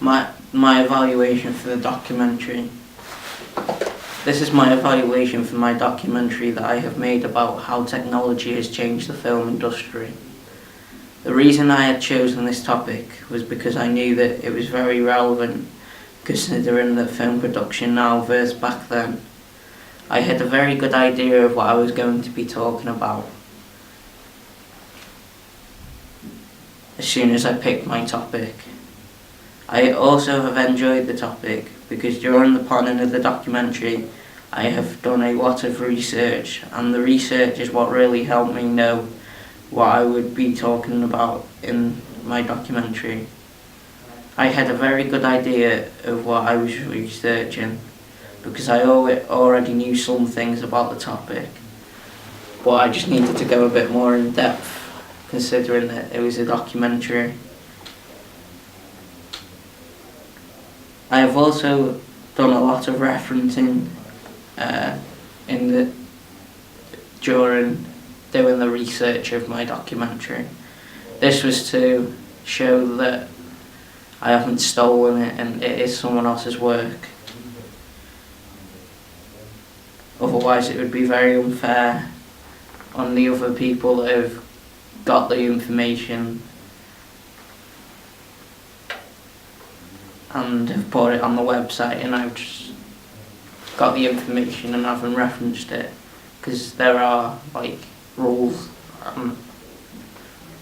my evaluation for the documentary. This is my evaluation for my documentary that I have made about how technology has changed the film industry. The reason I had chosen this topic was because I knew that it was very relevant considering the film production now versus back then. I had a very good idea of what I was going to be talking about as soon as I picked my topic. I also have enjoyed the topic because during the planning of the documentary I have done a lot of research, and the research is what really helped me know what I would be talking about in my documentary. I had a very good idea of what I was researching because I already knew some things about the topic, but I just needed to go a bit more in depth considering that it was a documentary. I have also done a lot of referencing during doing the research of my documentary. This was to show that I haven't stolen it and it is someone else's work. Otherwise it would be very unfair on the other people that have got the information and have put it on the website, and I've just got the information and haven't referenced it, because there are like rules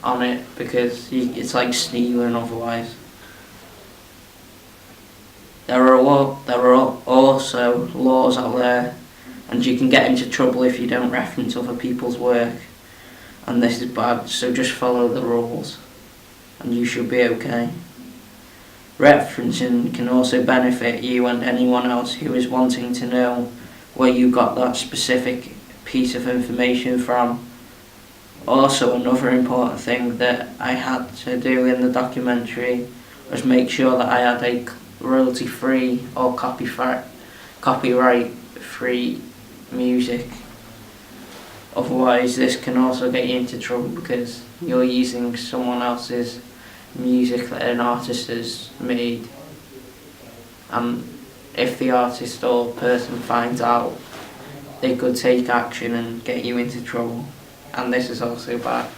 on it, because it's like stealing otherwise. There are also laws out there, and you can get into trouble if you don't reference other people's work, and this is bad, so just follow the rules and you should be okay. Referencing can also benefit you and anyone else who is wanting to know where you got that specific piece of information from. Also, another important thing that I had to do in the documentary was make sure that I had a royalty-free or copyright-free music. Otherwise, this can also get you into trouble because you're using someone else's music that an artist has made, and if the artist or person finds out, they could take action and get you into trouble, and this is also bad.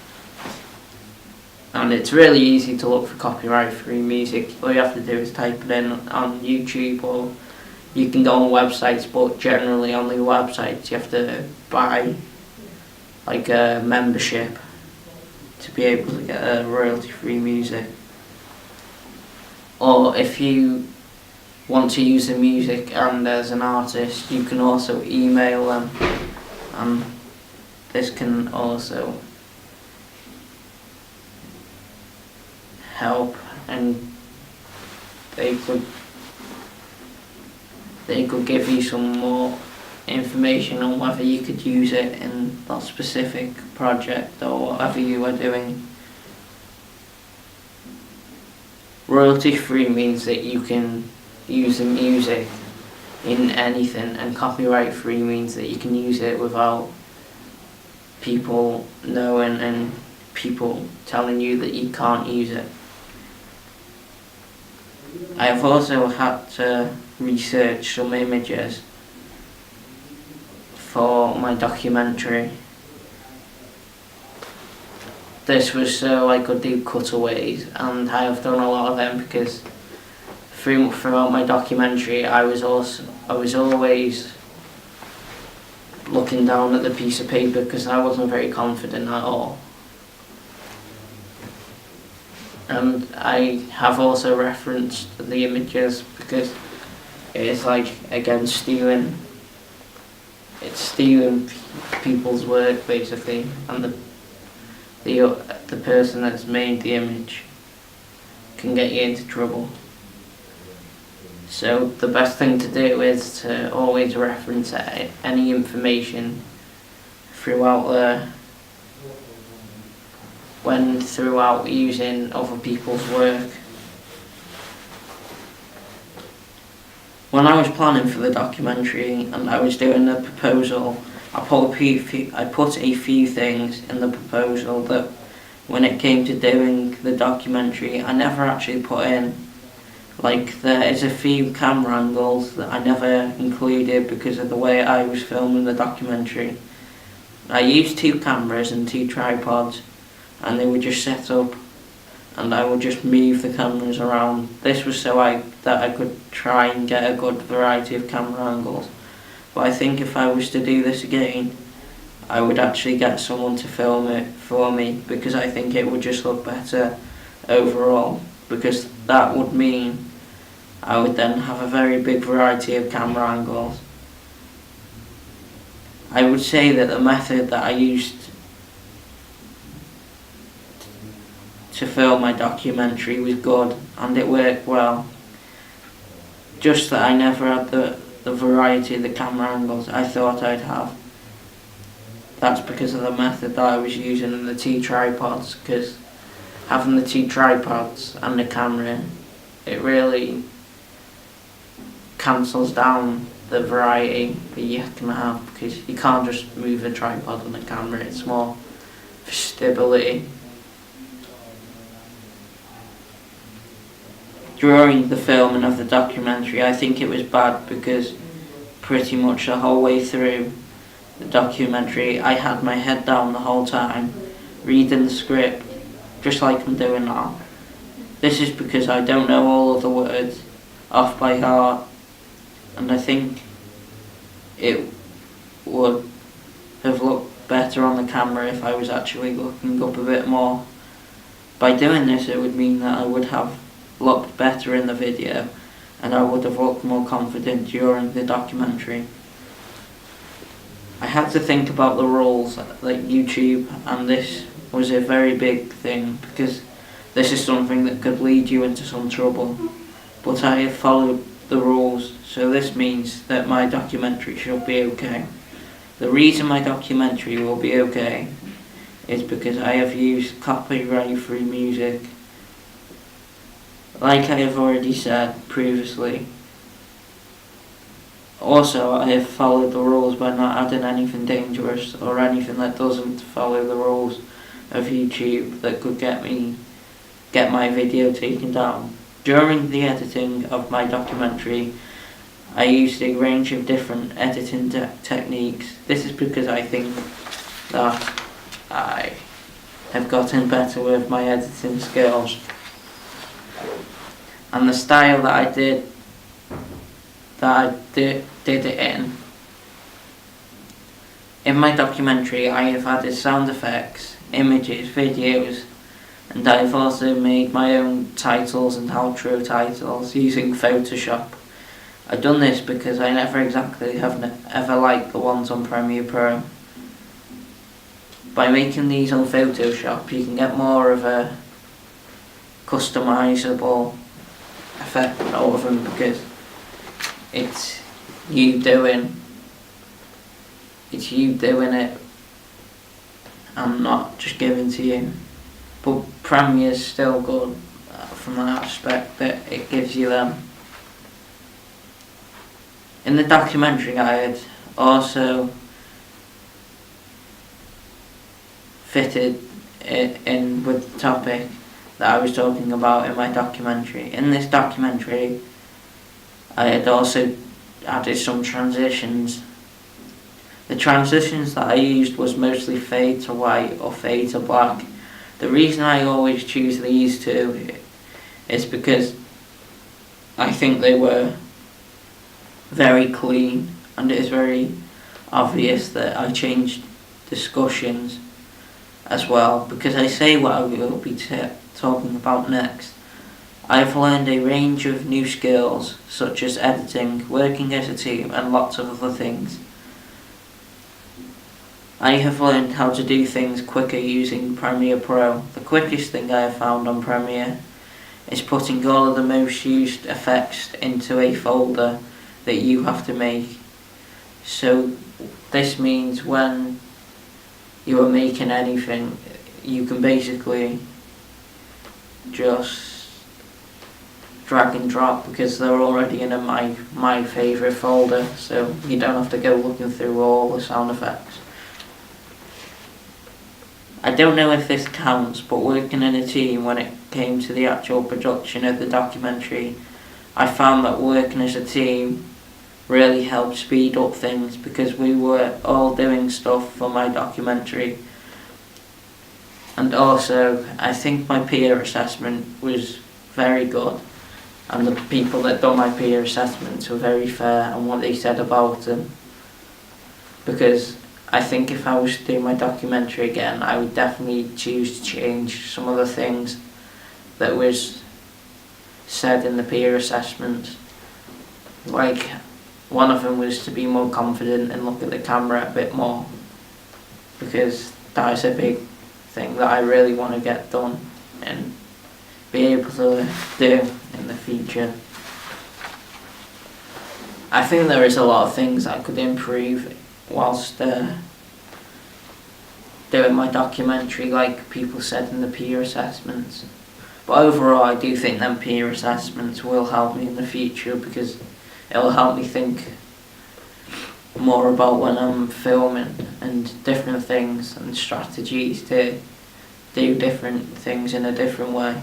And it's really easy to look for copyright-free music. All you have to do is type it in on YouTube, or you can go on websites, but generally on the websites you have to buy like a membership to be able to get royalty-free music. Or if you want to use the music and as an artist, you can also email them, and this can also help, and they could give you some more information on whether you could use it in that specific project or whatever you are doing. Royalty-free means that you can use the music in anything, and copyright-free means that you can use it without people knowing and people telling you that you can't use it. I have also had to research some images for my documentary. This was so I could do cutaways, and I have done a lot of them because throughout my documentary I was always looking down at the piece of paper because I wasn't very confident at all. And I have also referenced the images because it is like, again, stealing. It's stealing people's work basically, and the person that's made the image can get you into trouble. So the best thing to do is to always reference any information throughout using other people's work. When I was planning for the documentary and I was doing the proposal, I put a few things in the proposal that when it came to doing the documentary I never actually put in, Like, there is a few camera angles that I never included because of the way I was filming the documentary. I used 2 cameras and 2 tripods, and they were just set up, and I would just move the cameras around. This was so that I could try and get a good variety of camera angles. But I think if I was to do this again, I would actually get someone to film it for me, because I think it would just look better overall, because that would mean I would then have a very big variety of camera angles. I would say that the method that I used to film my documentary was good, and it worked well. Just that I never had the variety of the camera angles I thought I'd have. That's because of the method that I was using in the 2 tripods, because having the 2 tripods and the camera, it really cancels down the variety that you can have, because you can't just move the tripod and the camera, it's more for stability. During the filming of the documentary, I think it was bad because pretty much the whole way through the documentary I had my head down the whole time, reading the script, just like I'm doing now. This is because I don't know all of the words off by heart, and I think it would have looked better on the camera if I was actually looking up a bit more. By doing this, it would mean that I would have looked better in the video, and I would have looked more confident during the documentary. I had to think about the rules like YouTube, and this was a very big thing because this is something that could lead you into some trouble. But I have followed the rules, so this means that my documentary should be okay. The reason my documentary will be okay is because I have used copyright-free music. Like I have already said previously. Also, I have followed the rules by not adding anything dangerous or anything that doesn't follow the rules of YouTube that could get my video taken down. During the editing of my documentary, I used a range of different editing techniques. This is because I think that I have gotten better with my editing skills. And the style that I did it in my documentary, I have added sound effects, images, videos, and I have also made my own titles and outro titles using Photoshop. I've done this because I never exactly have ever liked the ones on Premiere Pro. By making these on Photoshop, you can get more of a customizable effect out of them, because it's you doing it and not just given to you. But Premiere's still good from that aspect that it gives you them. In the documentary, I had also fitted it in with the topic that I was talking about in my documentary. In this documentary, I had also added some transitions. The transitions that I used was mostly fade to white or fade to black. The reason I always choose these two is because I think they were very clean, and it is very obvious that I changed discussions as well, because I say what I will be talking about next. I've learned a range of new skills such as editing, working as a team, and lots of other things. I have learned how to do things quicker using Premiere Pro. The quickest thing I have found on Premiere is putting all of the most used effects into a folder that you have to make. So this means when you are making anything, you can basically just drag and drop because they're already in my favourite folder, so you don't have to go looking through all the sound effects. I don't know if this counts, but working in a team when it came to the actual production of the documentary, I found that working as a team really helped speed up things because we were all doing stuff for my documentary. And also, I think my peer assessment was very good, and the people that done my peer assessments were very fair on what they said about them. Because I think if I was to do my documentary again, I would definitely choose to change some of the things that was said in the peer assessments. Like, one of them was to be more confident and look at the camera a bit more, because that is a big thing that I really want to get done and be able to do in the future. I think there is a lot of things I could improve whilst doing my documentary, like people said in the peer assessments. But overall, I do think them peer assessments will help me in the future, because it'll help me think more about when I'm filming and different things and strategies to do different things in a different way.